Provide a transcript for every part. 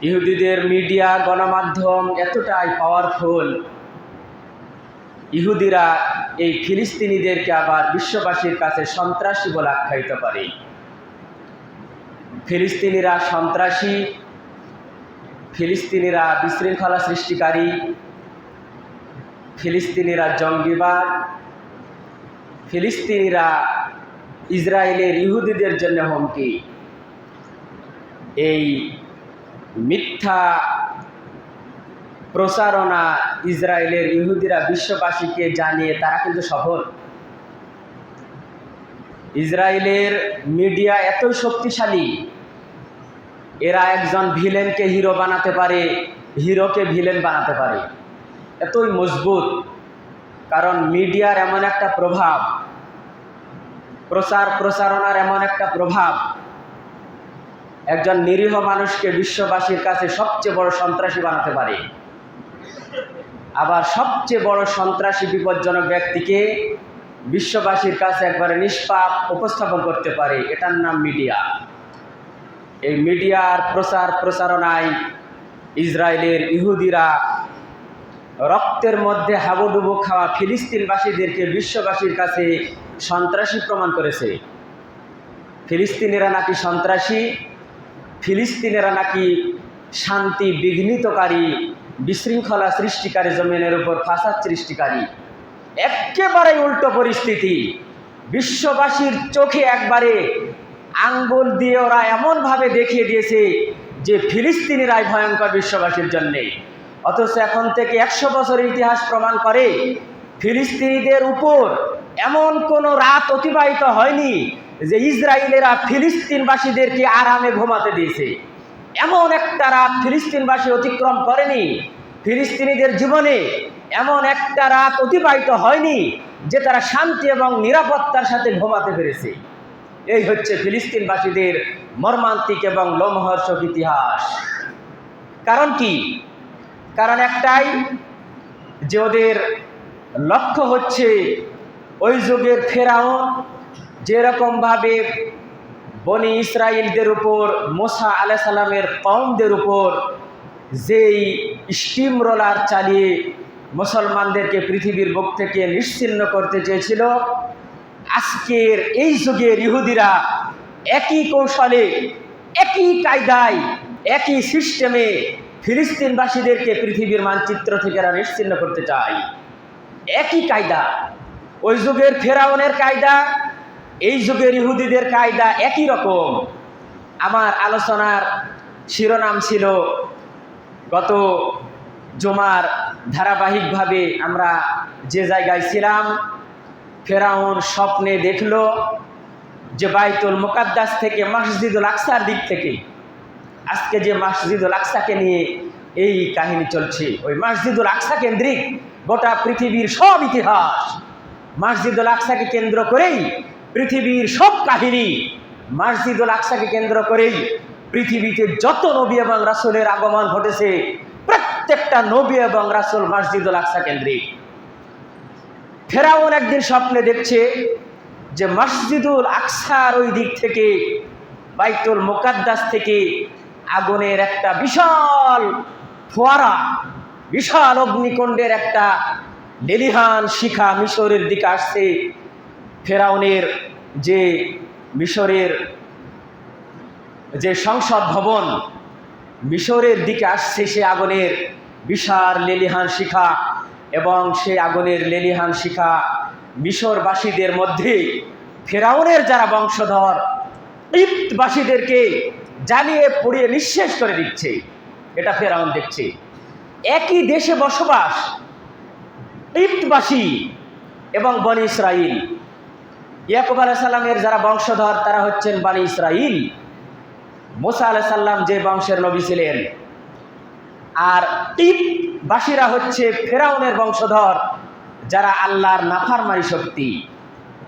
ইহুদিদের মিডিয়া গণমাধ্যম এতটাই পাওয়ারফুল, ইহুদিরা এই ফিলিস্তিনিদেরকে আবার বিশ্ববাসীর কাছে সন্ত্রাসী বলে আখ্যায়িত করে। ফিলিস্তিনিরা সন্ত্রাসী, ফিলিস্তিনিরা বিশৃঙ্খলা সৃষ্টিকারী, ফিলিস্তিনিরা জঙ্গিবাদ, ফিলিস্তিনিরা ইসরায়েলের ইহুদিদের জন্য হুমকি। এই মিথ্যা প্রচারণা ইসরায়েলের ইহুদিরা বিশ্ববাসীকে জানিয়ে তারা কিন্তু সফল। ইসরায়েলের মিডিয়া এতই শক্তিশালী, এরা একজন ভিলেনকে হিরো বানাতে পারে, হিরোকে ভিলেন বানাতে পারে, এতই মজবুত। কারণ মিডিয়ার এমন একটা প্রভাব, প্রচারণার এমন একটা প্রভাব, একজন নিরীহ মানুষকে বিশ্ববাসীর কাছে সবচেয়ে বড় সন্ত্রাসী বানাতে পারে, আবার সবচেয়ে বড় সন্ত্রাসী বিপজ্জনক ব্যক্তিকে বিশ্ববাসীর কাছে একবারে নিষ্পাপ উপস্থাপন করতে পারে। এটার নাম মিডিয়া। এই মিডিয়ার প্রচারণায় ইসরায়েলের ইহুদিরা রক্তের মধ্যে হাবুডুবু খাওয়া ফিলিস্তিনবাসীদেরকে বিশ্ববাসীর কাছে সন্ত্রাসী প্রমাণ করেছে। ফিলিস্তিনিরা নাকি সন্ত্রাসী, ফিলিস্তিনিরা নাকি শান্তি বিঘ্নিতকারী, বিশৃঙ্খলা সৃষ্টিকারী, জমিনের উপর ফাসাদ সৃষ্টিকারী। একেবারে উল্টো পরিস্থিতি। বিশ্ববাসীর চোখে একবারে আঙ্গুল দিয়ে ওরা এমনভাবে দেখিয়ে দিয়েছে যে ফিলিস্তিনিরাই ভয়ঙ্কর বিশ্ববাসীর জন্যে। অথচ এখন থেকে 100 বছরের ইতিহাস প্রমাণ করে ফিলিস্তিনিদের উপর এমন কোনো রাত অতিবাহিত হয়নি যে ইসরায়েলেরা ফিলিস্তিনবাসীদেরকে আরামে ঘুমাতে দিয়েছে। এমন একটা রাত ফিলিস্তিনবাসী অতিক্রম করেনি, ফিলিস্তিনিদের জীবনে এমন একটা রাত অতিবাহিত হয়নি যে তারা শান্তি এবং নিরাপত্তার সাথে ঘুমাতে পেরেছে। এই হচ্ছে ফিলিস্তিনবাসীদের মর্মান্তিক এবং লোমহর্ষক ইতিহাস। কারণ কি? কারণ একটাই, যে ওদের লক্ষ্য হচ্ছে ওই যুগের ফেরাউন যেরকমভাবে বনি ইসরায়েলদের উপর, মুসা আলাইহিস সালামের কওমদের উপর যেই স্টিম রোলার চালিয়ে মুসলমানদেরকে পৃথিবীর বুক থেকে নিশ্চিহ্ন করতে চেয়েছিল, আজকের এই যুগের ইহুদিরা একই কৌশলে, একই কায়দায়, একই সিস্টেমে ফিলিস্তিনবাসীদেরকে পৃথিবীর মানচিত্র থেকে এরা নিশ্চিহ্ন করতে চায়। একই কায়দা, ওই যুগের ফেরাউনের কায়দা, এই যুগের ইহুদিদের কায়দা একই রকম। আমার আলোচনার শিরোনাম ছিল, গত জুমার ধারাবাহিকভাবে আমরা যে জায়গায় ছিলাম, ফেরাউন স্বপ্নে দেখল যে বাইতুল মুকাদ্দাস থেকে মসজিদুল আকসার দিক থেকে, আজকে যে মসজিদুল আকসাকে নিয়ে এই কাহিনী চলছে, ওই মসজিদুল আকসা কেন্দ্রিক গোটা পৃথিবীর সব ইতিহাস, মসজিদুল আকসাকে কেন্দ্র করেই পৃথিবীর সব কাহিনী, মসজিদুল আকসাকে কেন্দ্র করেই পৃথিবীতে যত নবী এবং রাসূলের আগমন ঘটেছে, প্রত্যেকটা নবী এবং রাসূল মসজিদুল আকসা কেন্দ্রিক। ফেরাউন একদিন স্বপ্নে দেখছে যে মসজিদুল আকসার ওই দিক থেকে, বাইতুল মুকাদ্দাস থেকে আগুনের একটা বিশাল ফোয়ারা, বিশাল অগ্নিকুণ্ডের একটা লেলিহান শিখা মিশরের দিকে আসছে। ফেরাউনের যে মিশরের যে সংসদ ভবন, মিশরের দিকে আসছে সে আগুনের বিশাল লেলিহান শিখা, এবং সেই আগুনের লেলিহান শিখা মিশরবাসীদের মধ্যে ফেরাউনের যারা বংশধর ইপ্তবাসীদেরকে জ্বালিয়ে পুড়িয়ে নিঃশেষ করে দিচ্ছে। এটা ফেরাউন দেখছে। একই দেশে বসবাস ইপ্তবাসী এবং বনি ইসরাইল, ইয়াকুব আলাইহিস সালামের যারা বংশধর তারা হচ্ছেন বনি ইসরাইল। মুসা আলাইহিস সালাম যে বংশের নবী ছিলেন, আর ইপ্তবাসীরা হচ্ছে ফেরাউনের বংশধর যারা আল্লাহর নাফরমানি শক্তি।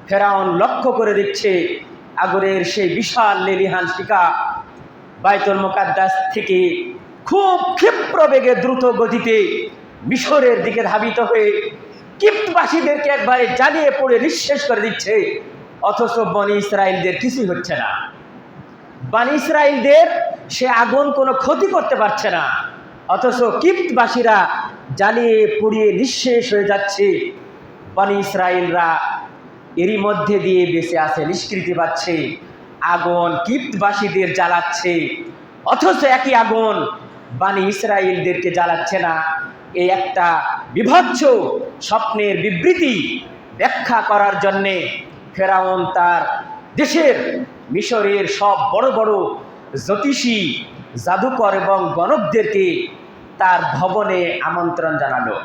ফেরাউন লক্ষ্য করে দিচ্ছে আগুনের সেই বিশাল লেলিহান শিখা বাইতুল মুকাদ্দাস থেকে খুব ক্ষিপ্র বেগে দ্রুত গতিতে মিশরের দিকে ধাবিত হয়ে কিপ্তবাসীদেরকে একবারে জ্বালিয়ে পুড়ে নিঃশেষ করে দিচ্ছে। অথচ বনি ইসরায়েলদের কিছুই হচ্ছে না। বনী ইসরাইলদের সে আগুন কোনো ক্ষতি করতে পারছে না, অথচ কিপ্তবাসীরা জ্বালিয়ে পুড়িয়ে নিঃশেষ হয়ে যাচ্ছে। বনী ইসরাইলরা এরই মধ্যে দিয়ে বেঁচে আছে, নিষ্কৃতি পাচ্ছে। আগুন কিপ্তবাসীদের জ্বালাচ্ছে, অথচ একই আগুন বনী ইসরাইলদেরকে জ্বালাচ্ছে না। এই একটা বিভৎস স্বপ্নের বিবৃতি ব্যাখ্যা করার জন্যে ফেরাউন তার দেশের মিশরের সব বড় বড় জ্যোতিষী, জাদুকর এবং গণকদেরকে তার ভবনে আমন্ত্রণ জানালো।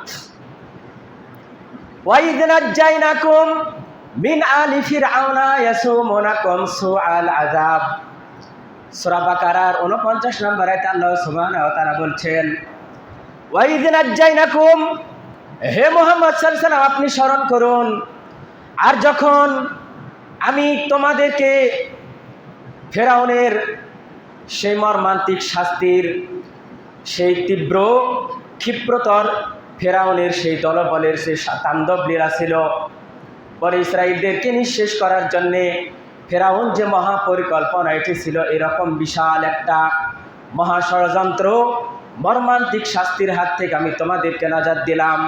ওয়াইদ নাজ্জাইনাকুম মিন আলি ফিরআউনা ইয়াসুমুনাকুম সুআল আযাব। সূরা বাকারার 49 নম্বর আয়াতে আল্লাহ সুবহানাহু ওয়া তাআলা বলছেন, ওয়াইদ নাজ্জাইনাকুম, হে মুহাম্মদ সাল্লাল্লাহু আলাইহি ওয়াসাল্লাম আপনি স্মরণ করুন, আর যখন আমি তোমাদেরকে ফেরাউনের সেই মর্মান্তিক শাস্তির, সেই তীব্র ক্ষিপ্রতর ফেরাউনের সেই দলবলের সেই তাণ্ডব লীলা ছিল, বনী ইসরাইলদেরকে নিঃশেষ করার জন্যে ফেরাউন যে মহাপরিকল্পনা এটি ছিল, এরকম বিশাল একটা মহা ষড়যন্ত্র, মর্মান্তিক শাস্তির হাত থেকে আমি তোমাদেরকে নাজাত দিলাম।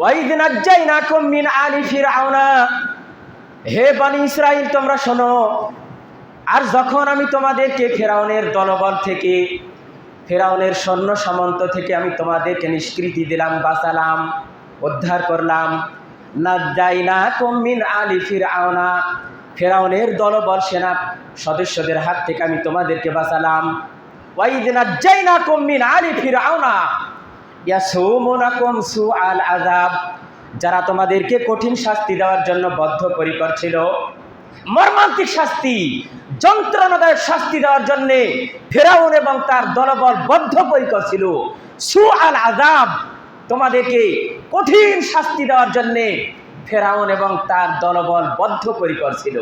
ওয়াইদ নাজ্জাইনাকুম মিন আলি ফিরআউনা, হে বনী ইসরাইল তোমরা শোনো, আর যখন আমি তোমাদেরকে ফেরাউনের দলবল থেকে, ফেরাউনের সৈন্য সামন্ত থেকে আমি তোমাদেরকে নিষ্কৃতি দিলাম, বাঁচালাম, উদ্ধার করলাম। নাজ্জাইনাকুম মিন আলি ফিরআউনা, ফেরাউনের দলবল সেনা সদস্যদের হাত থেকে আমি তোমাদেরকে বাঁচালাম। ওয়াইদ নাজ্জাইনাকুম মিন আলি ফিরআউনা ইয়াসুমুনাকুম সুআল আযাব, যারা তোমাদেরকে কঠিন শাস্তি দেওয়ার জন্য বদ্ধপরিকর ছিল, মর্মান্তিক শাস্তি, যন্ত্রণাদায়ক শাস্তি দেওয়ার জন্যে ফেরাউন এবং তার দলবল বদ্ধপরিকর ছিল। সুআল আযাব, তোমাদেরকে কঠিন শাস্তি দেওয়ার জন্যে ফেরাউন এবং তার দলবল বদ্ধপরিকর ছিল।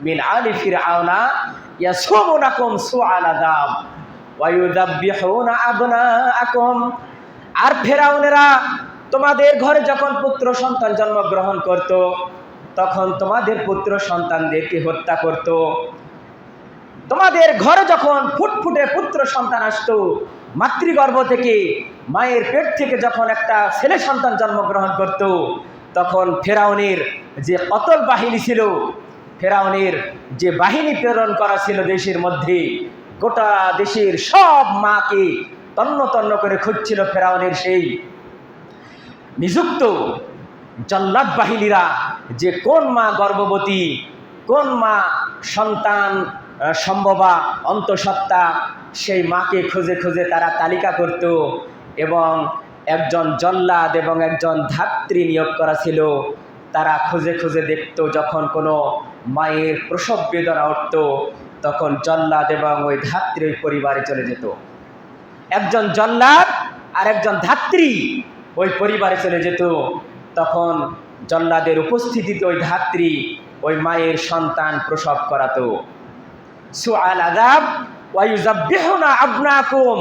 মিন আলি ফিরআউনা ইয়াসুমুনাকুম সুআল আযাব ওয়া ইউযাব্বিহুনা আবনাআকুম, আর ফেরাউনেরা তোমাদের ঘরে যখন পুত্র সন্তান জন্মগ্রহণ করত, তখন তোমাদের পুত্র সন্তানদেরকে হত্যা করত। তোমাদের ঘরে যখন ফুটফুটে পুত্র সন্তান আসতো, মাতৃগর্ভ থেকে, মায়ের পেট থেকে যখন একটা ছেলে সন্তান জন্মগ্রহণ করত, তখন ফেরাউনের যে কতল বাহিনী ছিল, ফেরাউনের যে বাহিনী প্রেরণ করা ছিল দেশের মধ্যে, গোটা দেশের সব মাকে তন্ন তন্ন করে খুঁজছিল ফেরাউনের সেই নিযুক্ত জল্লাদ বাহিনীরা, যে কোন মা গর্ভবতী, কোন মা সন্তান সম্ভবা অন্তঃসত্ত্বা, সেই মাকে খুঁজে খুঁজে তারা তালিকা করত এবং একজন জল্লাদ এবং একজন ধাত্রী নিয়োগ করা ছিল। তারা খুঁজে খুঁজে দেখত, যখন কোনো মায়ের প্রসব বেদনা উঠত, তখন জল্লাদ এবং ওই ধাত্রী ওই পরিবারে চলে যেত। একজন জল্লাদ আর একজন ধাত্রী ওই পরিবারে চলে যেত। তখন জল্লাদের উপস্থিতিতে ওই ধাত্রী ওই মায়ের সন্তান প্রসব করাতো। সুআল আযাব ওয়া ইউযাব্বিহুনা আবনাকুম,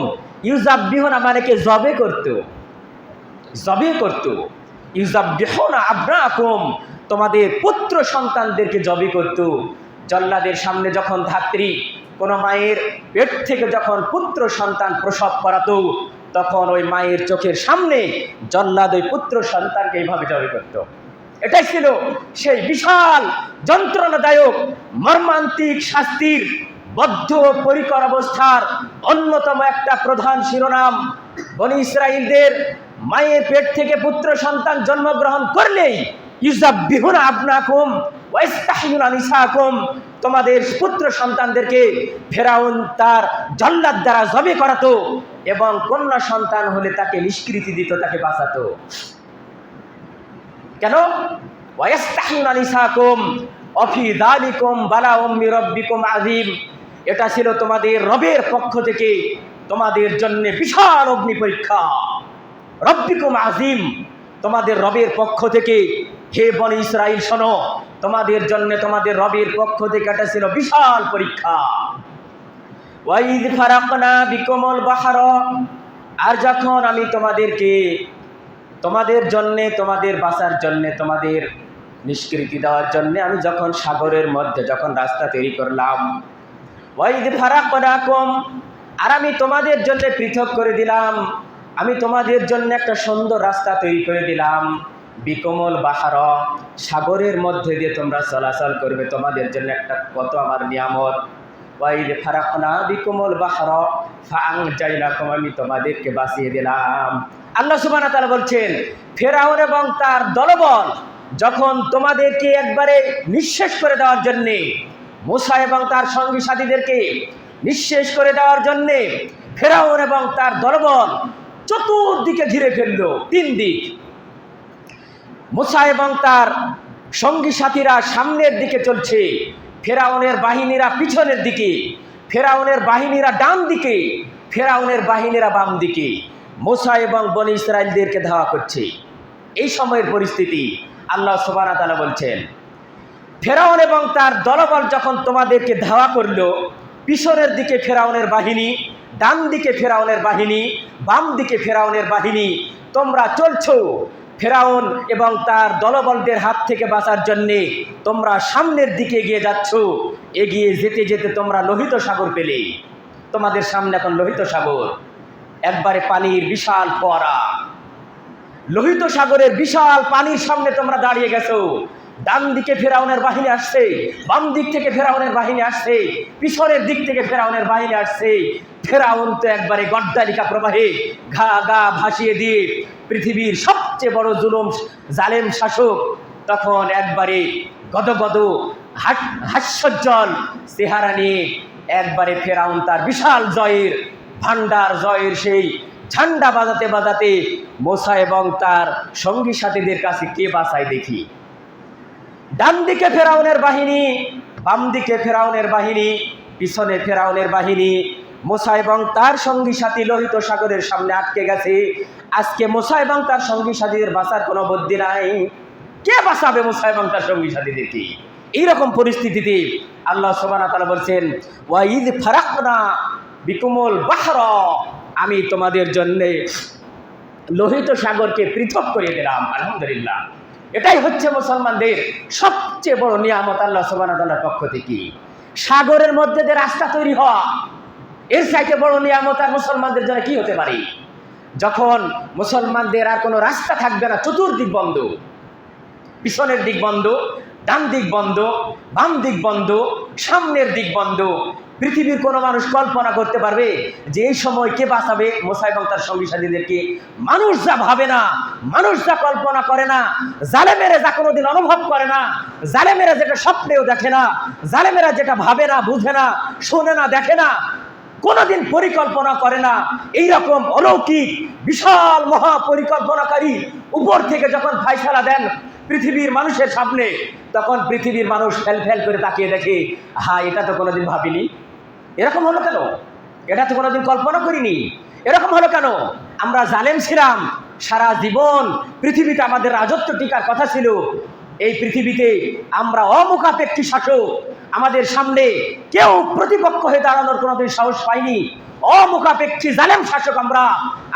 ইউযাব্বিহুনা মানে কে জবে করত, জবে করত। ইউযাব্বিহুনা আবনাকুম, তোমাদের পুত্র সন্তানদেরকে জবে করত। জল্লাদের সামনে যখন ধাত্রী কোনো মায়ের পেট থেকে যখন পুত্র সন্তান প্রসব করাতো, তখন ওই মায়ের চোখের সামনে জল্লাদ ওই পুত্র সন্তানকে এইভাবে জবে করত। এটাই ছিল সেই বিশাল যন্ত্রণাদায়ক মর্মান্তিক শাস্তির বদ্ধ পরিকর অবস্থার অন্যতম একটা প্রধান শিরোনাম। বনী ইসরাইলদের মায়ের পেট থেকে পুত্র সন্তান জন্মগ্রহণ করলেই ইউযাব্বিহুনা আবনাকুম ওয়া ইস্তাহয়ুনা নিসাকুম, তোমাদের পুত্র সন্তানদেরকে ফেরাউন তার জল্লাদ দ্বারা জবে করাতো এবং কন্যা সন্তান হলে তাকে নিষ্কৃতি দিত, তাকে বাঁচাতো। কেন? ওয়া ইস্তাহয়ুনা নিসাকুম ওয়া ফি যালিকুম বালাউম মির রাব্বিকুম আযীম, এটা ছিল তোমাদের রবের পক্ষ থেকে তোমাদের জন্য বিশাল অগ্নি পরীক্ষা। রব্বিকুম আযীম, তোমাদের রবের পক্ষ থেকে, হে বনী ইসরাইল শোনো, তোমাদের জন্য তোমাদের রবের পক্ষ থেকে এটা ছিল বিশাল পরীক্ষা। ওয়াইদ ফারাকনা বিকুমুল বাহর, আর যখন আমি তোমাদেরকে তোমাদের জন্যে, তোমাদের বাঁচার জন্যে, তোমাদের নিষ্কৃতি দেওয়ার জন্যে আমি যখন সাগরের মধ্যে যখন রাস্তা তৈরি করলাম, ওয়াইদ ফারাকনাকুম, আর আমি তোমাদের জন্য পৃথক করে দিলাম, আমি তোমাদের জন্য একটা সুন্দর রাস্তা তৈরি করে দিলাম। বিকমল বাহার, সাগরের মধ্যে দিয়ে তোমরা চলাচল করবে, তোমাদের জন্য একটা কত আমার নিয়ামত। ওয়াইদ ফারাকনা বিকমল বাহার ফাআনজাইনাকুম, আমি তোমাদেরকে বাঁচিয়ে দিলাম। আল্লাহ সুবহানাহু ওয়া তাআলা বলছেন, ফেরাউন এবং তার দলবল যখন তোমাদেরকে একবারে নিঃশেষ করে দেওয়ার জন্যে, মূসা এবং তার সঙ্গী সাথীদেরকে নিঃশেষ করে দেওয়ার জন্যে ফেরাউন এবং তার দলবল চতুর্দিকে ঘিরে ফেললো, তিন দিক। মূসা এবং তার সঙ্গী সাথীরা সামনের দিকে চলছে, ফেরাউনের বাহিনীরা পিছনের দিকে, ফেরাউনের বাহিনীরা ডান দিকে, ফেরাউনের বাহিনীরা বাম দিকে মূসা এবং বনী ইসরাইলদেরকে ধাওয়া করছে। এই সময়ের পরিস্থিতি আল্লাহ সুবহানাহু ওয়া তাআলা বলছেন, ফেরাউন এবং তার দলবল যখন তোমাদেরকে ধাওয়া করলো, পিছনের দিকে ফেরাউনের বাহিনী, ডান দিকে ফেরাউনের বাহিনী, বাম দিকে ফেরাউনের বাহিনী, তোমরা চলছো ফেরাউন এবং তার দলবলদের হাত থেকে বাঁচার জন্যে তোমরা সামনের দিকে এগিয়ে যাচ্ছ। এগিয়ে যেতে যেতে তোমরা লোহিত সাগর পেলে, তোমাদের সামনে এখন লোহিত সাগর, একবারে পানির বিশাল ফোয়ারা, লোহিত সাগরের বিশাল পানির সামনে তোমরা দাঁড়িয়ে গেছো। ডান দিকে ফেরাউনের বাহিনী আসছে, বাম দিক থেকে ফেরাউনের বাহিনী আসছে, পিছনের দিক থেকে ফেরাউনের বাহিনী আসছে। ফেরাউন তো একবারে গড্ডালিকা প্রবাহে ঘা গা ভাসিয়ে দিয়ে পৃথিবীর সবচেয়ে বড় জুলুম জালেম শাসক, তখন একবারে গদগদ হাস্যোজ্জ্বল চেহারা নিয়ে একবারে ফেরাউন তার বিশাল জয়ের ভান্ডার, জয়ের সেই ঝান্ডা বাজাতে বাজাতে মূসা এবং তার সঙ্গী সাথীদের কাছে কে বাঁচায় দেখি। ডান দিকে ফেরাউনের বাহিনী, বাম দিকে ফেরাউনের বাহিনী, পিছনে ফেরাউনের বাহিনী। মূসা এবং তার সঙ্গী সাথী লোহিত সাগরের সামনে আটকে গেছে। আজকে মূসা এবং তার সঙ্গী সাথীদের বাঁচার কোনো বুদ্ধি নাই। কে বাঁচাবে মূসা এবং তার সঙ্গী সাথীদেরকে? এইরকম পরিস্থিতিতে আল্লাহ সুবহানাহু ওয়া তাআলা বলছেন, ওয়াইদ ফারাকনা বিকুমুল বাহর, আমি তোমাদের জন্যে লোহিত সাগরকে পৃথক করে দিলাম। আলহামদুলিল্লাহ, এটাই হচ্ছে মুসলমানদের সবচেয়ে বড় নিয়ামত আল্লাহ সুবহানাহু ওয়া তাআলার পক্ষ থেকে। সাগরের মধ্যে যে রাস্তা তৈরি হওয়া, এর চাইতে বড় নিয়ামত আর মুসলমানদের জন্য কি হতে পারে? যখন মুসলমানদের আর কোনো রাস্তা থাকবে না, চতুর্দিক বন্ধ, পিছনের দিক বন্ধ, ডান দিক বন্ধ, বাম দিক বন্ধ, সামনের দিক বন্ধ। পৃথিবীর কোনো মানুষ কল্পনা করতে পারবে যে এই সময় কে বাঁচাবে মূসা এবং তার সঙ্গী সাথীদেরকে? মানুষ যা ভাবে না, মানুষ যা কল্পনা করে না, জালেমেরা যা কোনোদিন অনুভব করে না, জালেমেরা যেটা স্বপ্নেও দেখে না, জালেমেরা যেটা ভাবে না, বুঝে না, শোনে না, দেখে না, কোনোদিন পরিকল্পনা করে না, এইরকম অলৌকিক বিশাল মহা পরিকল্পনাকারী উপর থেকে যখন ফায়সালা দেন পৃথিবীর মানুষের সামনে, তখন পৃথিবীর মানুষ ফেল ফেল করে তাকিয়ে দেখে, হ্যাঁ, এটা তো কোনোদিন ভাবিনি, এরকম হলো কেন? এটা তো কোনোদিন কল্পনা করিনি, এরকম হলো কেন? আমরা জালেম ছিলাম, সারা জীবন পৃথিবীতে আমাদের রাজত্ব টিকার কথা ছিল। এই পৃথিবীতে আমরা অমুখাপেক্ষী শাসক, আমাদের সামনে কেউ প্রতিপক্ষ হয়ে দাঁড়ানোর কোনোদিন সাহস পাইনি। অমুখাপেক্ষী জালেম শাসক আমরা,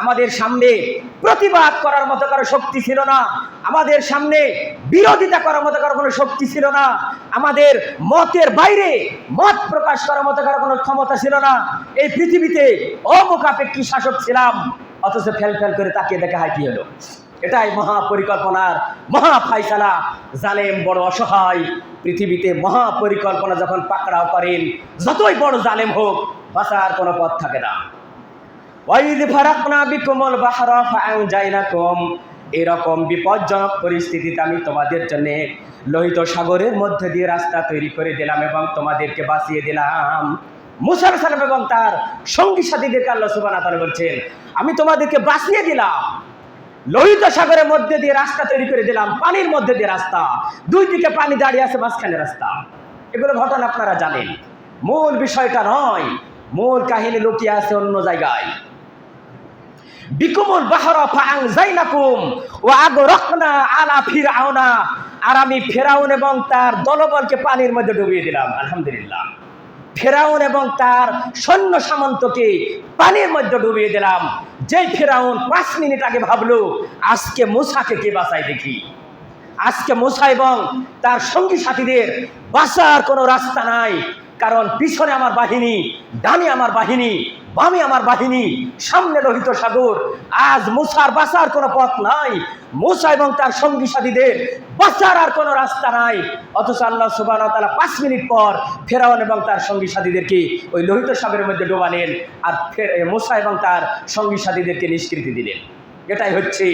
আমাদের সামনে প্রতিবাদ করার মতো কারো শক্তি ছিল না, আমাদের সামনে বিরোধিতা করার মতো কারো কোনো শক্তি ছিল না, আমাদের মতের বাইরে মত প্রকাশ করার মতো কারো কোনো ক্ষমতা ছিল না। এই পৃথিবীতে অমুখাপেক্ষী শাসক ছিলাম, অথচ ফেল ফেল করে তাকিয়ে দেখা হয় কি হলো? এটাই মহা পরিকল্পনার মহা ফায়সালা। জালেম বড় অসহায়, পৃথিবীতে মহা পরিকল্পনা যখন পাকড়াও করেন, যতই বড় জালেম হোক, বাঁচার কোনো পথ থাকে না। ওয়াইদ ফারাকনা বিকুমুল বাহরা ফাআনজাইনাকুম, এরকম বিপজ্জনক পরিস্থিতিতে আমি তোমাদের জন্য লোহিত সাগরের মধ্যে দিয়ে রাস্তা তৈরি করে দিলাম এবং তোমাদেরকে বাঁচিয়ে দিলাম। মূসা আলাইহিস সালাম এবং তার সঙ্গী সাথীদেরকে আল্লাহ সুবহানাহু ওয়া তাআলা বলছেন, আমি তোমাদেরকে বাঁচিয়ে দিলাম, লোহিত সাগরের মধ্যে দিয়ে রাস্তা তৈরি করে দিলাম, পানির মধ্যে দিয়ে রাস্তা, দুই দিকে পানি দাঁড়িয়ে আছে, মাঝখানে রাস্তা। এগুলো ঘটনা আপনারা জানেন, মূল বিষয়টা নয়, মূল কাহিনী লুকিয়ে আছে অন্য জায়গায়। বিকুমুল বাহরা ফাআনজাইনাকুম ওয়া আগরাকনা আলা ফিরআউনা, আর আমি ফেরাউন এবং তার দলবলকে পানির মধ্যে ডুবিয়ে দিলাম। আলহামদুলিল্লাহ, ফেরাউন এবং তার সৈন্য সামন্তকে পানির মধ্যে ডুবিয়ে দিলাম। যেই ফেরাউন 5 মিনিট আগে ভাবলো আজকে মূসাকে কে বাঁচায় দেখি, আজকে মূসা এবং তার সঙ্গী সাথীদের বাঁচার কোনো রাস্তা নাই, কারণ পিছনে আমার বাহিনী, ডানে আমার বাহিনী, বামে আমার বাহিনী, সামনে লোহিত সাগর। আজ মুসার বাঁচার কোনো পথ নাই, মুসা এবং তার সঙ্গী সাথীদের বাঁচার আর কোনো রাস্তা নাই। অথচ আল্লাহ সুবহানাহু ওয়া তাআলা 5 মিনিট পর ফেরাউন এবং তার সঙ্গী সাথীদেরকে ওই লোহিত সাগরের মধ্যে ডোবালেন, আর মুসা এবং তার সঙ্গী সাথীদেরকে নিষ্কৃতি দিলেন। এটাই হচ্ছে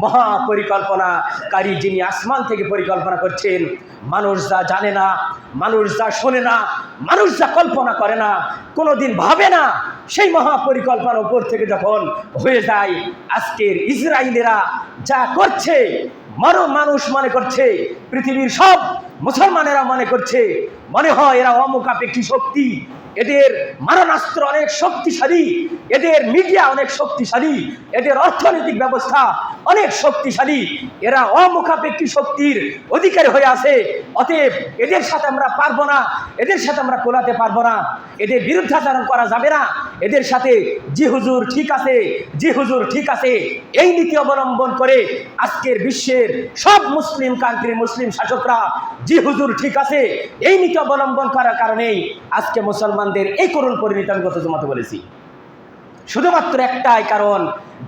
মহাপরিকল্পনাকারী, যিনি আসমান থেকে পরিকল্পনা করছেন। মানুষ যা জানে না, মানুষ যা শোনে না, মানুষ যা কল্পনা করে না, কোনোদিন ভাবে না, সেই মহাপরিকল্পনা উপর থেকে যখন হয়ে যায়, আজকের ইসরায়েলিরা যা করছে, মানুষ মনে করছে, পৃথিবীর সব মুসলমানেরা মনে করছে, মনে হয় এরা অমুখাপেক্ষী শক্তি, এদের মারণাস্ত্র অনেক শক্তিশালী, এদের মিডিয়া অনেক শক্তিশালী, এদের অর্থনৈতিক ব্যবস্থা অনেক শক্তিশালী, এরা অমুখাপেক্ষী শক্তির অধিকারী হয়ে আছে। অতএব এদের সাথে আমরা পারবো না, এদের সাথে আমরা কোলাতে পারবো না, এদের বিরুদ্ধাচরণ করা যাবে না, এদের সাথে জি হুজুর ঠিক আছে, জি হুজুর ঠিক আছে, এই নীতি অবলম্বন করে আজকের বিশ্বের সব মুসলিম কান্ট্রির মুসলিম শাসকরা জি হুজুর ঠিক আছে এই নীতি অবলম্বন করার কারণেই আজকে মুসলমানদের এই করুণ পরিণতি আমি গত জমাতে বলেছি। শুধুমাত্র একটাই কারণ,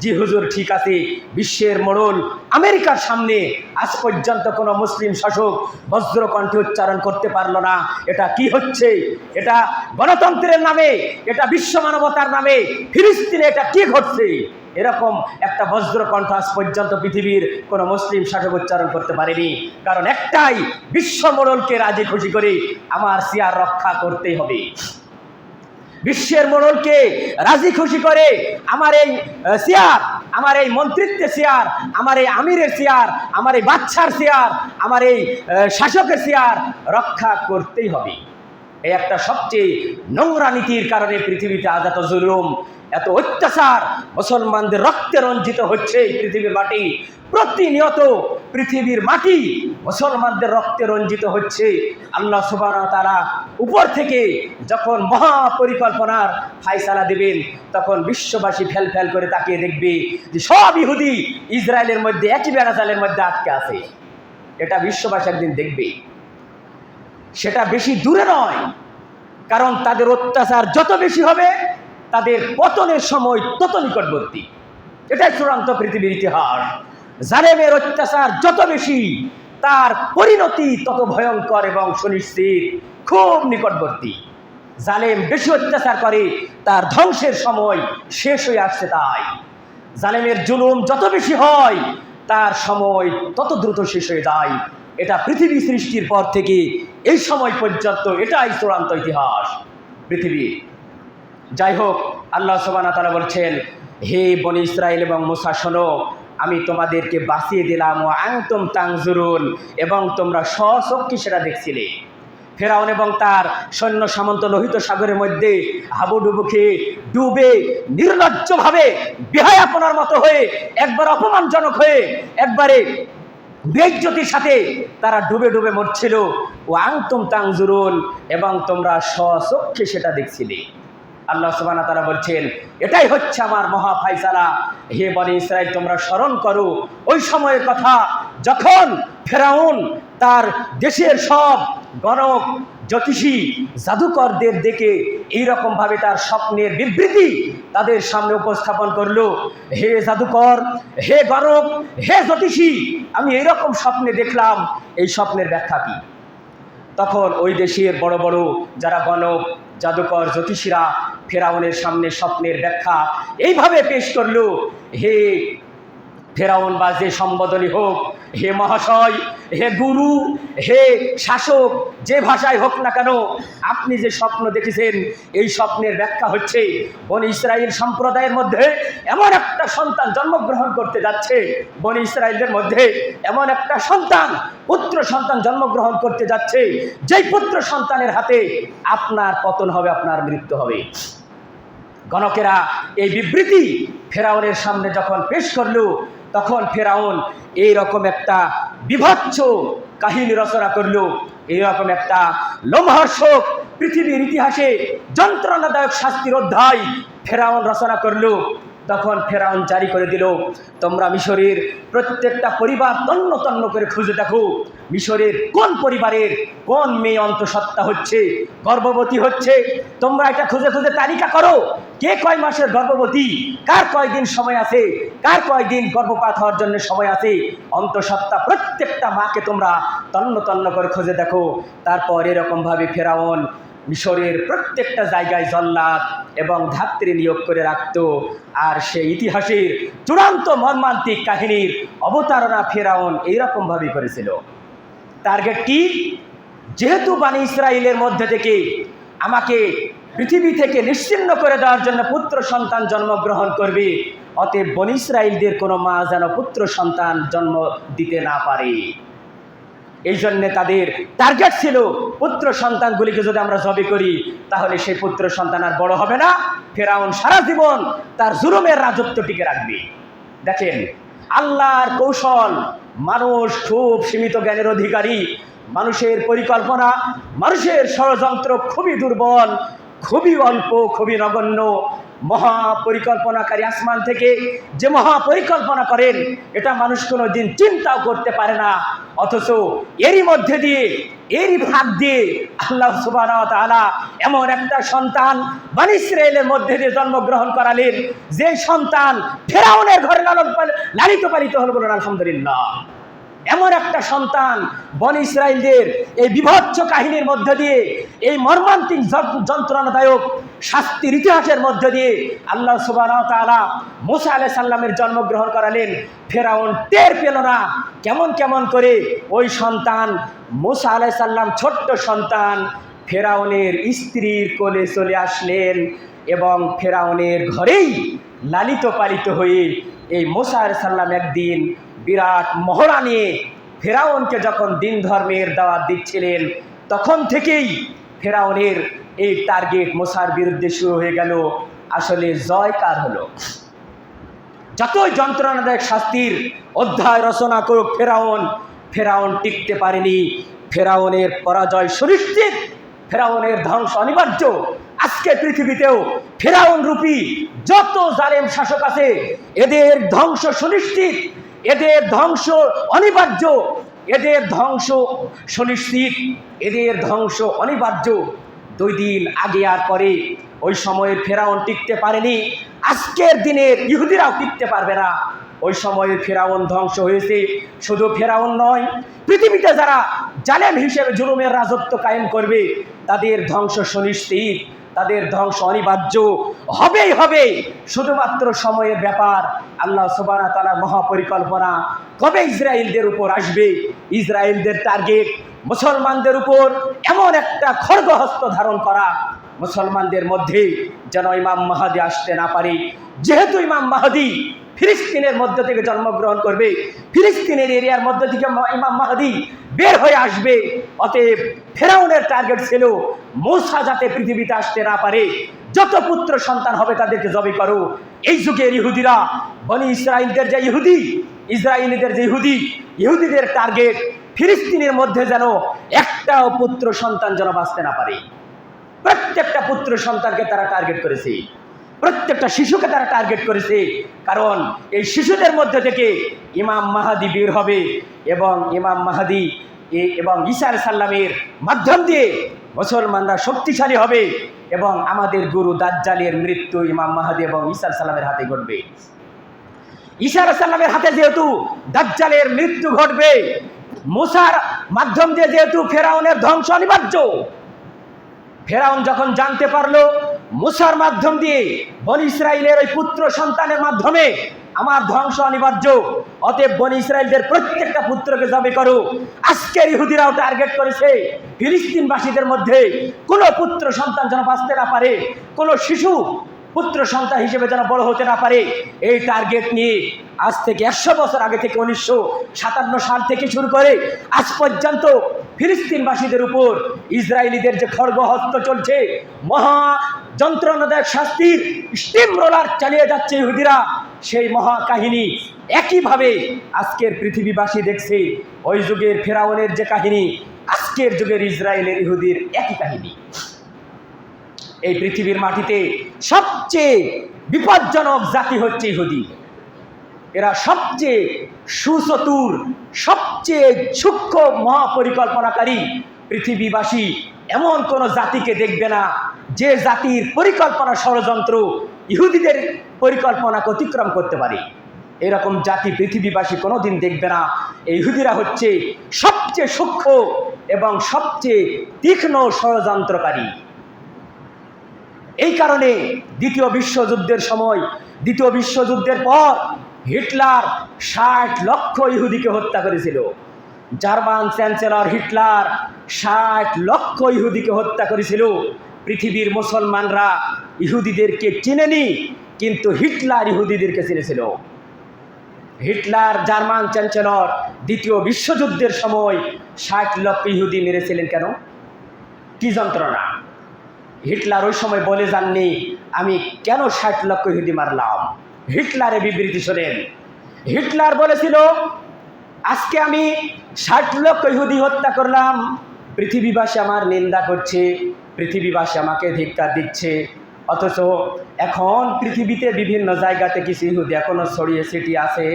জি হুজুর ঠিক আছে। বিশ্বের মোড়ল আমেরিকার সামনে আজ পর্যন্ত কোনো মুসলিম শাসক বজ্রকণ্ঠে উচ্চারণ করতে পারল না, এটা কি হচ্ছে, এটা গণতন্ত্রের নামে, এটা বিশ্ব মানবতার নামে ফিলিস্তিনে এটা কি ঘটছে, এরকম একটা বজ্রকণ্ঠ আজ পর্যন্ত পৃথিবীর কোনো মুসলিম শাসক উচ্চারণ করতে পারেনি। কারণ একটাই, বিশ্ব মোড়লকে রাজি খুশি করে আমার চেয়ার রক্ষা করতেই হবে। বিশ্বের মোড়লকে রাজি খুশি করে আমার এই চেয়ার, আমার এই মন্ত্রিত্বের চেয়ার, আমার এই আমিরের চেয়ার, আমার এই বাদশার চেয়ার, আমার এই শাসকের চেয়ার রক্ষা করতেই হবে। এই একটা সবচেয়ে নোংরা নীতির কারণে পৃথিবীতে আজ এত জুলুম, এত অত্যাচার মুসলমানদের রক্তে রঞ্জিত হচ্ছে। এই পৃথিবীর মাটি, প্রতিনিয়ত পৃথিবীর মাটি মুসলমানদের রক্তে রঞ্জিত হচ্ছে। আল্লাহ সুবহানাহু ওয়া তাআলা উপর থেকে যখন মহাপরিকল্পনার ফায়সালা দেবেন, তখন বিশ্ববাসী ফেল ফেল করে তাকিয়ে দেখবে যে সব ইহুদি ইসরায়েলের মধ্যে একই বেড়াজালের মধ্যে আটকে আছে। এটা বিশ্ববাসী একদিন দেখবে, সেটা বেশি দূরে নয়। কারণ তাদের অত্যাচার যত বেশি হবে, তাদের পতনের সময় তত নিকটবর্তী। এটাই চূড়ান্ত পৃথিবীর ইতিহাস। জালেমের অত্যাচার যত বেশি, তার পরিণতি তত ভয়ঙ্কর এবং সুনিশ্চিত, খুব নিকটবর্তী। জালেম বেশি অত্যাচার করে, তার ধ্বংসের সময় শেষ হয়ে আসছে। তাই জালেমের জুলুম যত বেশি হয়, তার সময় তত দ্রুত শেষ হয়ে যায়। এটা পৃথিবী সৃষ্টির পর থেকে এই সময় পর্যন্ত এটাই চূড়ান্ত ইতিহাস পৃথিবীর। যাই হোক, আল্লাহ সুবহানাহু ওয়া তাআলা বলছেন, হে বনী ইসরাইল এবং মুসা শোনো, আমি তোমাদেরকে বাঁচিয়ে দিলাম, ও আনতুম তানজুরুন, এবং তোমরা স্বচক্ষে সেটা দেখছিলে। ফেরাউন এবং তার সৈন্য সামন্ত লোহিত সাগরের মধ্যে হাবুডুবু খেয়ে ডুবে নির্লজ্জভাবে বেহায়াপনার মতো হয়ে, একবার অপমানজনক হয়ে, একবারে বেইজ্জতির সাথে তারা ডুবে ডুবে মরছিল। ও আনতুম তানজুরুন, এবং তোমরা স্বচক্ষে সেটা দেখছিলে। আল্লাহ সুবহানাহু ওয়া তাআলা বলছেন, এটাই হচ্ছে আমার মহা ফায়সালা। হে বনী ইসরাইল, তোমরা স্মরণ করো ওই সময়ের কথা, যখন ফেরাউন তার দেশের সব গণক, জ্যোতিষী, জাদুকরদের দেখে এইরকম ভাবে তার স্বপ্নের বিবৃতি তাদের সামনে উপস্থাপন করলো। হে জাদুকর, হে গণক, হে জ্যোতিষী, আমি এইরকম স্বপ্নে দেখলাম, এই স্বপ্নের ব্যাখ্যা কি? তখন ওই দেশের বড় বড় যারা গণক, জাদুকর, জ্যোতিষীরা ফেরাউনের সামনে স্বপ্নের ব্যাখ্যা এইভাবে পেশ করলো, হে ফেরাউন বা যে সম্বোধনী হোক, হে মহাশয়, হে গুরু, হে শাসক, যে ভাষায় হোক না কেন, আপনি যে স্বপ্ন দেখেছেন, এই স্বপ্নের ব্যাখ্যা হচ্ছে বনী ইসরাইল সম্প্রদায়ের মধ্যে এমন একটা সন্তান জন্মগ্রহণ করতে যাচ্ছে, বনী ইসরাইলদের মধ্যে এমন একটা সন্তান, পুত্র সন্তান জন্মগ্রহণ করতে যাচ্ছে, যেই পুত্র সন্তানের হাতে আপনার পতন হবে, আপনার মৃত্যু হবে। গণকেরা এই বিবৃতি ফেরাউনের সামনে যখন পেশ করলো, তখন ফেরাউন এইরকম একটা বিভৎস কাহিনী রচনা করলো, এইরকম একটা লোমহর্ষক পৃথিবীর ইতিহাসে যন্ত্রণাদায়ক শাস্তির অধ্যায় ফেরাউন রচনা করলো। তখন ফেরাউন জারি করে দিল, তোমরা মিশরের প্রত্যেকটা পরিবার তন্ন তন্ন করে খুঁজে দেখো, মিশরের কোন পরিবারের কোন মেয়ে অন্তঃসত্ত্বা হচ্ছে, গর্ভবতী হচ্ছে, তোমরা এটা খুঁজে খুঁজে তালিকা করো, কে কয় মাসের গর্ভবতী, কার কয়দিন সময় আছে, কার কয়দিন গর্ভপাত হওয়ার জন্য সময় আছে, অন্তঃসত্ত্বা প্রত্যেকটা মাকে তোমরা তন্ন তন্ন করে খুঁজে দেখো। তারপর এরকমভাবে ফেরাউন মিশরের প্রত্যেকটা জায়গায় জল্লাদ এবং ধাত্রী নিয়োগ করে রাখত। আর সেই ইতিহাসের চূড়ান্ত মর্মান্তিক কাহিনীর অবতারণা ফেরাউন এইরকমভাবেই করেছিল। টার্গেট কি? যেহেতু বনী ইসরাইলের মধ্যে থেকে আমাকে পৃথিবী থেকে নিশ্চিহ্ন করে দেওয়ার জন্য পুত্র সন্তান জন্মগ্রহণ করবে, অতএব বনী ইসরাইলদের কোনো মা যেন পুত্র সন্তান জন্ম দিতে না পারে। এই জন্যে তাদের টার্গেট ছিল পুত্র সন্তানগুলিকে যদি আমরা জবে করি তাহলে সেই পুত্র সন্তান আর বড় হবে না, ফেরাউন সারা জীবন তার জুলুমের রাজত্ব টিকে রাখবে। দেখেন আল্লাহর কৌশল, মানুষ খুব সীমিত জ্ঞানের অধিকারী, মানুষের পরিকল্পনা, মানুষের ষড়যন্ত্র খুবই দুর্বল, খুবই অল্প, খুবই নগণ্য। মহাপরিকল্পনাকারী আসমান থেকে যে মহাপরিকল্পনা করেন এটা মানুষ কোনো দিন চিন্তাও করতে পারে না, অথচ এরই মধ্যে দিয়ে, এরই ভাগ দিয়ে আল্লাহ সুবহানাহু ওয়া তাআলা এমন একটা সন্তান বনী ইসরাইলের মধ্যে দিয়ে জন্মগ্রহণ করালেন, যে সন্তান ফেরাউনের ঘরে লালিত পালিত হল। বলুন আলহামদুলিল্লাহ। এমন একটা সন্তান বনী ইসরাইলদের এই বিভৎস কাহিনীর মধ্যে দিয়ে, এই মর্মান্তিক যন্ত্রণাদায়ক শাস্তির ইতিহাসের মধ্যে দিয়ে আল্লাহ সুবহানাহু ওয়া তাআলা মূসা আলাইহিস সালামের জন্মগ্রহণ করালেন। ফেরাউন টের পেল না কেমন কেমন করে ওই সন্তান মূসা আলাইহিস সালাম ছোট্ট সন্তান ফেরাউনের স্ত্রীর কোলে চলে আসলেন এবং ফেরাউনের ঘরেই লালিত পালিত হয়ে এই মূসা আলাইহিস সালাম একদিন বিরাট মহড়া নিয়ে ফেরাউনকে যখন দিন ধর্মের দাওয়াত দিচ্ছিলেন, তখন থেকেই ফেরাউনের এই টার্গেট মূসার বিরুদ্ধে শুরু হয়ে গেল। আসলে জয় কার হলো? যতই যন্ত্রণাদায়ক শাস্তির অধ্যায় রচনা করুক ফেরাউন টিকতে পারেনি। ফেরাউনের পরাজয় সুনিশ্চিত, ফেরাউনের ধ্বংস অনিবার্য। আজকে পৃথিবীতেও ফেরাউন রূপী যত জালেম শাসক আছে এদের ধ্বংস সুনিশ্চিত, এদের ধ্বংস অনিবার্য, এদের ধ্বংস সুনিশ্চিত, এদের ধ্বংস অনিবার্য। 2 দিন আগে আর পরে ওই সময়ের ফেরাউন টিকতে পারেনি, আজকের দিনের ইহুদিরাও টিকতে পারবে না। ওই সময়ের ফেরাউন ধ্বংস হয়েছে। শুধু ফেরাউন নয়, পৃথিবীতে যারা জালেম হিসেবে জুলুমের রাজত্ব কায়েম করবে তাদের ধ্বংস সুনিশ্চিত, তাদের ধ্বংস অনিবার্য হবেই হবে। শুধুমাত্র সময়ের ব্যাপার। আল্লাহ সুবহানাহু ওয়া তাআলার মহাপরিকল্পনা কবে ইসরায়েলদের উপর আসবে, ইসরায়েলদের টার্গেট মুসলমানদের উপর এমন একটা খড়গহস্ত ধারণ করা, মুসলমানদের মধ্যে যেন ইমাম মাহদী আসতে না পারে। যেহেতু ইমাম মাহদী ফিলিস্তিনের মধ্য থেকে জন্মগ্রহণ করবে, ফিলিস্তিনের এরিয়ার মধ্য থেকে ইমাম মাহদী বের হয়ে আসবে, অতএব ফেরাউনের টার্গেট ছিল মূসা যাতে পৃথিবীতে আসতে না পারে, যত পুত্র সন্তান হবে তাদেরকে জবাই করো। এই যুগের ইহুদিরা, বনী ইসরাইলদের যে ইহুদি, ইসরায়েলিদের যে ইহুদিদের টার্গেট ফিলিস্তিনের মধ্যে যেন একটাও পুত্র সন্তান যেন বাঁচতে না পারে। প্রত্যেকটা পুত্র সন্তানকে তারা টার্গেট করেছে, প্রত্যেকটা শিশুকে তারা টার্গেট করেছে, কারণ এই শিশুদের মধ্যে থেকে ইমাম মাহদী বের হবে এবং ইমাম মাহদী এবং ঈসা আলাইহিস সালামের মাধ্যম দিয়ে মুসলমানরা শক্তিশালী হবে এবং আমাদের গুরু দাজ্জালের মৃত্যু ইমাম মাহদী এবং ঈসা আলাইহিস সালামের হাতে ঘটবে। ঈসা আলাইহিস সালামের হাতে যেহেতু দাজ্জালের মৃত্যু ঘটবে, মূসার মাধ্যম দিয়ে যেহেতু ফেরাউনের ধ্বংস অনিবার্য, ফেরাউন যখন জানতে পারলো মূসার মাধ্যম দিয়ে বনী ইসরাইলের ওই পুত্র সন্তানের মাধ্যমে আমার ধ্বংস অনিবার্য, অতএব বনী ইসরাইলদের প্রত্যেকটা পুত্রকে জবাই করো। আজকের ইহুদিরাও টার্গেট করেছে ফিলিস্তিনবাসীদের মধ্যে কোনো পুত্র সন্তান যেন বাঁচতে না পারে, কোনো শিশু পুত্র সন্তান হিসেবে যেন বড় হতে না পারে। এই টার্গেট নিয়ে আজ থেকে 100 বছর আগে থেকে 1957 সাল থেকে শুরু করে আজ পর্যন্ত ফিলিস্তিনবাসীদের উপর ইসরায়েলিদের যে খড়গহস্ত চলছে, মহা যন্ত্রণাদায়ক শাস্তির স্টিম রোলার চালিয়ে যাচ্ছে ইহুদিরা, সেই মহা কাহিনী একইভাবে আজকের পৃথিবীবাসী দেখছে। ওই যুগের ফেরাউনের যে কাহিনী, আজকের যুগের ইসরায়েলের ইহুদির একই কাহিনী। এই পৃথিবীর মাটিতে সবচেয়ে বিপজ্জনক জাতি হচ্ছে ইহুদি। এরা সবচেয়ে সুচতুর, সবচেয়ে সূক্ষ্ম মহাপরিকল্পনাকারী। পৃথিবীবাসী এমন কোনো জাতিকে দেখবে না যে জাতির পরিকল্পনা ষড়যন্ত্র ইহুদিদের পরিকল্পনাকে অতিক্রম করতে পারে। এরকম জাতি পৃথিবীবাসী কোনোদিন দেখবে না। এই ইহুদিরা হচ্ছে সবচেয়ে সূক্ষ্ম এবং সবচেয়ে তীক্ষ্ণ ষড়যন্ত্রকারী। এই কারণে দ্বিতীয় বিশ্বযুদ্ধের সময়, দ্বিতীয় বিশ্বযুদ্ধের পর হিটলার 60 লক্ষ ইহুদিকে হত্যা করেছিল। জার্মান চ্যান্সেলর হিটলার 60 লক্ষ ইহুদিকে হত্যা করেছিল। পৃথিবীর মুসলমানরা ইহুদিদেরকে চিনেনি, কিন্তু হিটলার ইহুদিদেরকে চিনেছিল। হিটলার জার্মান চ্যান্সেলর দ্বিতীয় বিশ্বযুদ্ধের সময় 60 লক্ষ ইহুদি মেরেছিলেন। কেন? কি যন্ত্রণা! হিটলার ওই সময় বলে যাননি আমি কেন 60 লক্ষ ইহুদি মারলাম। হিটলারের বিবৃতি শোনেন। হিটলার বলেছিল আজকে আমি 60 লক্ষ ইহুদি হত্যা করলাম, পৃথিবীবাসী আমার নিন্দা করছে, পৃথিবীবাসী আমাকে ধিক্কার দিচ্ছে। অথচ এখন পৃথিবীতে বিভিন্ন জায়গাতে কিছু ইহুদি এখনো ছড়িয়ে ছিটিয়ে আছে,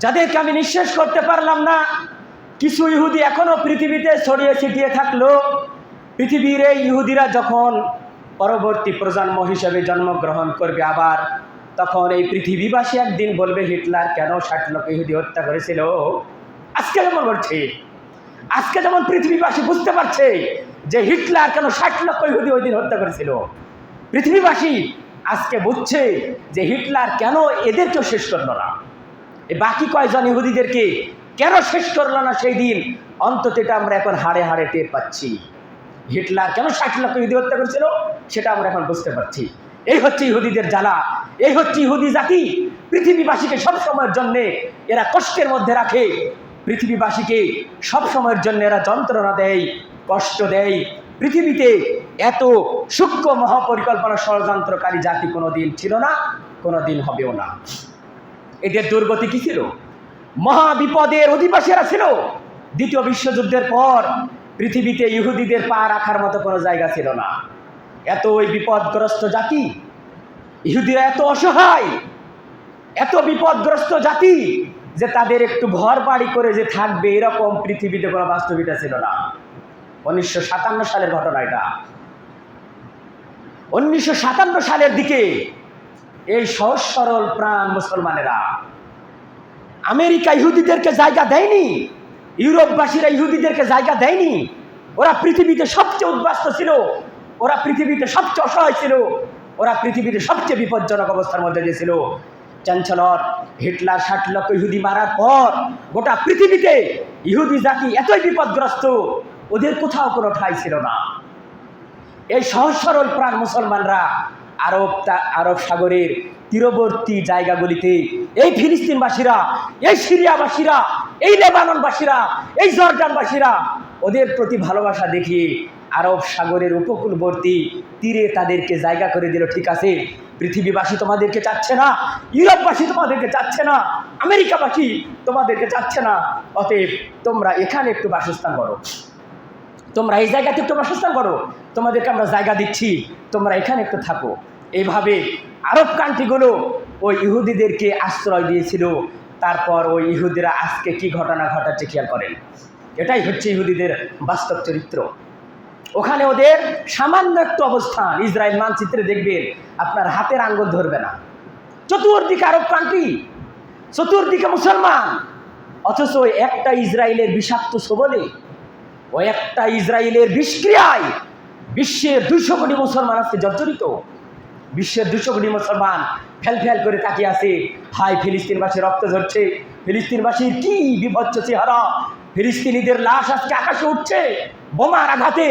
যাদেরকে আমি নিঃশেষ করতে পারলাম না। কিছু ইহুদি এখনো পৃথিবীতে ছড়িয়ে ছিটিয়ে থাকলো। পৃথিবীর এই ইহুদিরা যখন পরবর্তী প্রজন্ম হিসেবে জন্মগ্রহণ করবে আবার, তখন এই পৃথিবীবাসী একদিন বলবে হিটলার কেন 60 লক্ষ ইহুদি হত্যা করেছিল। আজকে যেমন বলছে, আজকে যেমন পৃথিবীবাসী বুঝতে পারছে যে হিটলার কেন 60 লক্ষ ইহুদি ওই দিন হত্যা করেছিল, পৃথিবীবাসী আজকে বুঝছে যে হিটলার কেন এদেরকেও শেষ করলো না, এই বাকি কয়জন ইহুদিদেরকে কেন শেষ করলো না সেই দিন। অন্তত এটা আমরা এখন হাড়ে হাড়ে টের পাচ্ছি। হিটলার কেন 60 লক্ষ ইহুদি হত্যা করেছিল সেটা আমরা এখন বুঝতে পারছি। এই হচ্ছে ইহুদিদের জ্বালা, এই হচ্ছে ইহুদি জাতি। পৃথিবীবাসীকে সব সময়ের জন্য এরা কষ্টের মধ্যে রাখে, পৃথিবীবাসীকে সব সময়ের জন্য এরা যন্ত্রণা দেয়, কষ্ট দেয়। পৃথিবীতে এত সূক্ষ্ম মহাপরিকল্পনা ষড়যন্ত্রকারী জাতি কোনোদিন ছিল না, কোনোদিন হবেও না। এদের দুর্গতি কি ছিল? মহাবিপদের অধিবাসীরা ছিল। দ্বিতীয় বিশ্বযুদ্ধের পর পৃথিবীতে ইহুদিদের পা রাখার মতো কোনো জায়গা ছিল না। এত ওই বিপদগ্রস্ত জাতি, ইহুদিরা এত অসহায়, এত বিপদগ্রস্ত জাতি যে তাদের একটু ঘর বাড়ি করে যে থাকবে এরকম পৃথিবীতে কোনো বাস্তবিকতা ছিল না। 1957 সালের ঘটনা এটা। 1957 সালের দিকে এই সহজ সরল প্রাণ মুসলমানেরা, আমেরিকা ইহুদিদেরকে জায়গা দেয়নি, ইউরোপবাসীরা ইহুদিদেরকে জায়গা দেয়নি। ওরা পৃথিবীতে সবচেয়ে উদ্বাস্ত ছিল, ওরা পৃথিবীতে সবচেয়ে অসহায় ছিল, ওরা পৃথিবীতে সবচেয়ে বিপজ্জনক অবস্থার মধ্যে দিয়েছিল। চ্যান্সেলর হিটলার 60 লক্ষ ইহুদি মারার পর গোটা পৃথিবীতে ইহুদি জাতি এতই বিপদগ্রস্ত, ওদের কোথাও কোনো ঠাঁই ছিল না। এই সহজ সরল প্রাণ মুসলমানরা আরব সাগরের তীরবর্তী জায়গাগুলিতে এই ফিলিস্তিনবাসীরা, এই সিরিয়াবাসীরা, এই লেবাননবাসীরা, এই জর্ডানবাসীরা ওদের প্রতি ভালোবাসা দেখিয়ে আরব সাগরের উপকূলবর্তী তীরে তাদেরকে জায়গা করে দিল। ঠিক আছে, পৃথিবীবাসী তোমাদেরকে চাচ্ছে না, ইউরোপবাসী তোমাদেরকে চাচ্ছে না, আমেরিকাবাসী তোমাদেরকে চাচ্ছে না, অতএব তোমরা এখানে একটু বাসস্থান করো, তোমরা এই জায়গাতে একটু বাসস্থান করো, তোমাদেরকে আমরা জায়গা দিচ্ছি, তোমরা এখানে একটু থাকো। এইভাবে আরব কান্ট্রিগুলো ওই ইহুদিদেরকে আশ্রয় দিয়েছিল। তারপর ওই ইহুদিরা আজকে কি ঘটনা ঘটাচ্ছে খেয়াল করেন। এটাই হচ্ছে ইহুদিদের বাস্তব চরিত্র। ওখানে ওদের সামান্য একটু অবস্থান, ইসরায়েল মানচিত্রে দেখবেন আপনার হাতের আঙ্গুল ধরবে না। চতুর্দিকে আরব কান্ট্রি, চতুর্দিকে মুসলমান, অথচ একটা ইসরায়েলের বিষাক্ত সবলে, ওই একটা ইসরায়েলের বিষক্রিয়ায় বিশ্বের 200 কোটি মুসলমান আজকে জর্জরিত। বিশ্বের 200 কোটি মুসলমান ফেল ফেল করে তাকিয়ে আছে, হাই ফিলিস্তিনবাসী রক্ত ঝরছে, ফিলিস্তিনবাসীর কি বিভৎস চেহারা, ফিলিস্তিনিদের লাশ আজকে আকাশে উঠছে বোমার আঘাতে,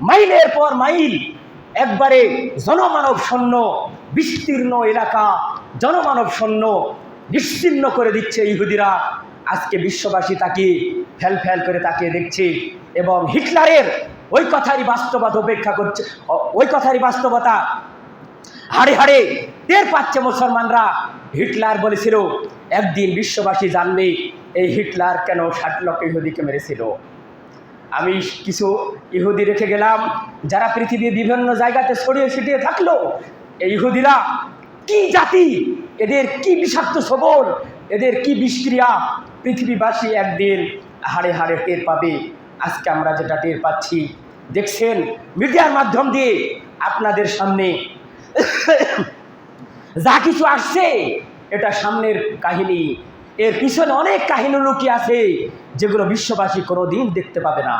মাইলের পর মাইল, একবারে জনমানব শূন্য বিস্তীর্ণ এলাকা, জনমানব শূন্য নিশ্চিহ্ন করে দিচ্ছে ইহুদিরা। আজকে বিশ্ববাসী তাকে ফেল ফেল করে তাকিয়ে দেখছে এবং হিটলারের ওই কথারই বাস্তবতা উপেক্ষা করছে, ওই কথারই বাস্তবতা হাড়ে হাড়ে টের পাচ্ছে মুসলমানরা। হিটলার বলেছিল একদিন বিশ্ববাসী জানবে এই হিটলার কেন 60 লক্ষ ইহুদিকে মেরেছিল। আমি কিছু ইহুদি রেখে গেলাম যারা পৃথিবীর বিভিন্ন জায়গাতে ছড়িয়ে ছিটিয়ে থাকলো। এই ইহুদিরা কি জাতি, এদের কি বিষাক্ত সবল, এদের কি বিষক্রিয়া, পৃথিবীবাসী একদিন হাড়ে হাড়ে টের পাবে। আজকে আমরা যেটা টের পাচ্ছি, দেখছেন মিডিয়ার মাধ্যম দিয়ে আপনাদের সামনে যা কিছু আসছে, এটা সামনের কাহিনী, এর পিছনে অনেক কাহিনী লুকিয়ে আছে যেগুলো বিশ্ববাসী কোনোদিন দেখতে পাবে না।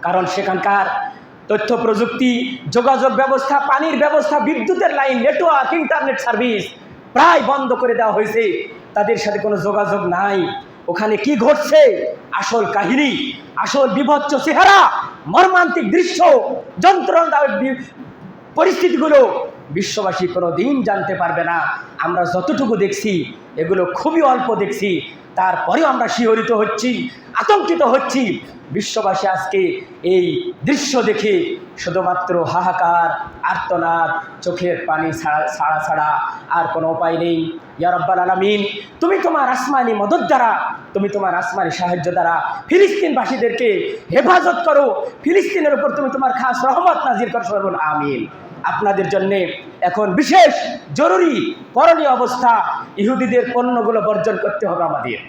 কারণ সেখানকার তথ্য প্রযুক্তি, যোগাযোগ ব্যবস্থা, পানির ব্যবস্থা, বিদ্যুতের লাইন, নেটওয়ার্ক, ইন্টারনেট সার্ভিস প্রায় বন্ধ করে দেওয়া হয়েছে। তাদের সাথে কোনো যোগাযোগ নাই। ওখানে কি ঘটছে, আসল কাহিনী, আসল বিভৎস চেহারা, মর্মান্তিক দৃশ্য, যন্ত্রণাদায়ক পরিস্থিতিগুলো বিশ্ববাসী কোনো দিন জানতে পারবে না। আমরা যতটুকু দেখছি এগুলো খুবই অল্প দেখছি, তারপরেও আমরা শিহরিত হচ্ছি, আতঙ্কিত হচ্ছি। বিশ্ববাসী আজকে এই দৃশ্য দেখে শুধুমাত্র হাহাকার, আর্তনাদ, চোখের পানি ছাড়া ছাড়া আর কোনো উপায় নেই। ইয়া রাব্বাল আলামিন, তুমি তোমার আসমানি মদদ দ্বারা, তুমি তোমার আসমানি সাহায্য দ্বারা ফিলিস্তিনবাসীদেরকে হেফাজত করো। ফিলিস্তিনের উপর তুমি তোমার খাস রহমত নাজির করো। বলুন আমিন। আপনাদের জন্য এখন বিশেষ জরুরি করণীয় অবস্থা, ইহুদিদের পণ্যগুলো বর্জন করতে হবে আমাদের।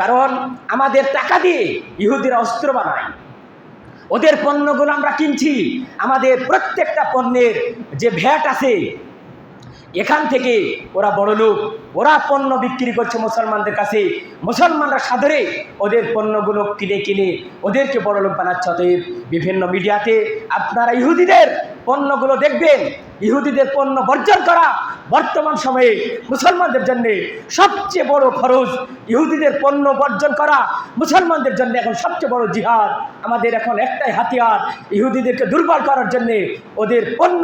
কারণ আমাদের টাকা দিয়ে ইহুদিরা অস্ত্র বানায়, ওদের পণ্যগুলো আমরা কিনছি। আমাদের প্রত্যেকটা পণ্যের যে ভ্যাট আছে, এখান থেকে ওরা বড় লোক, ওরা পণ্য বিক্রি করছে মুসলমানদের কাছে, মুসলমানরা সাদরে ওদের পণ্যগুলো কিনে কিনে ওদেরকে বড় লোক বানাচ্ছে। অতএব বিভিন্ন মিডিয়াতে আপনারা ইহুদিদের পণ্যগুলো দেখবেন। ইহুদিদের পণ্য বর্জন করা বর্তমান সময়ে মুসলমানদের জন্য সবচেয়ে বড় খরচ। ইহুদিদের পণ্য বর্জন করা মুসলমানদের জন্য এখন সবচেয়ে বড় জিহাদ। আমাদের এখন একটাই হাতিয়ার, ইহুদিদেরকে দুর্বল করার জন্য ওদের পণ্য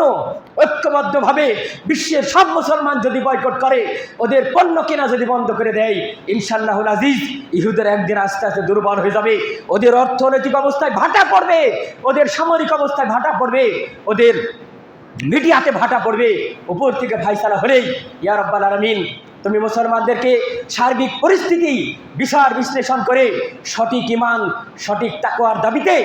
ঐক্যবদ্ধভাবে বিশ্বের সব মুসলমান যদি বয়কট করে, ওদের পণ্য কেনা যদি বন্ধ করে দেয়, ইনশাআল্লাহুল আজিজ ইহুদের একদিন আস্তে আস্তে দুর্বল হয়ে যাবে। ওদের অর্থনৈতিক অবস্থায় ভাটা পড়বে, ওদের সামরিক অবস্থায় ভাটা পড়বে, ওদের মিডিয়াতে ভাটা পড়বে। উপর থেকে ফায়সালা হলেই ইয়া রাব্বাল আলামিন, তুমি মুসলমানদেরকে সার্বিক পরিস্থিতি বিচার বিশ্লেষণ করে সঠিক ঈমান, সঠিক তাকওয়ার দাবিতে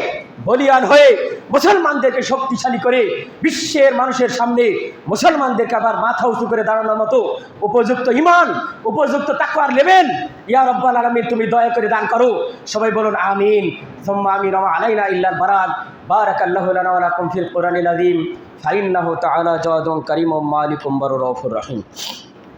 বলিয়ান হয়ে মুসলমানদেরকে শক্তিশালী করে বিশ্বের মানুষের সামনে মুসলমানদেরকে আবার মাথা উঁচু করে দাঁড়ানোর মতো উপযুক্ত ঈমান, উপযুক্ত তাকওয়ার লেভেল ইয়া রাব্বাল আলামিন তুমি দয়া করে দান করো। সবাই বলুন আমিন, সুম্মা আমিন। ওয়া আলাইনা ইল্লাল বারাক। বারাকাল্লাহু লানা ওয়া লাকুম ফিল কুরআনিল আযীম। ফাইন্নাহু তাআলা জাওয়াদুন কারীমুম মালিকুম বারুর রাউফুর রহিম।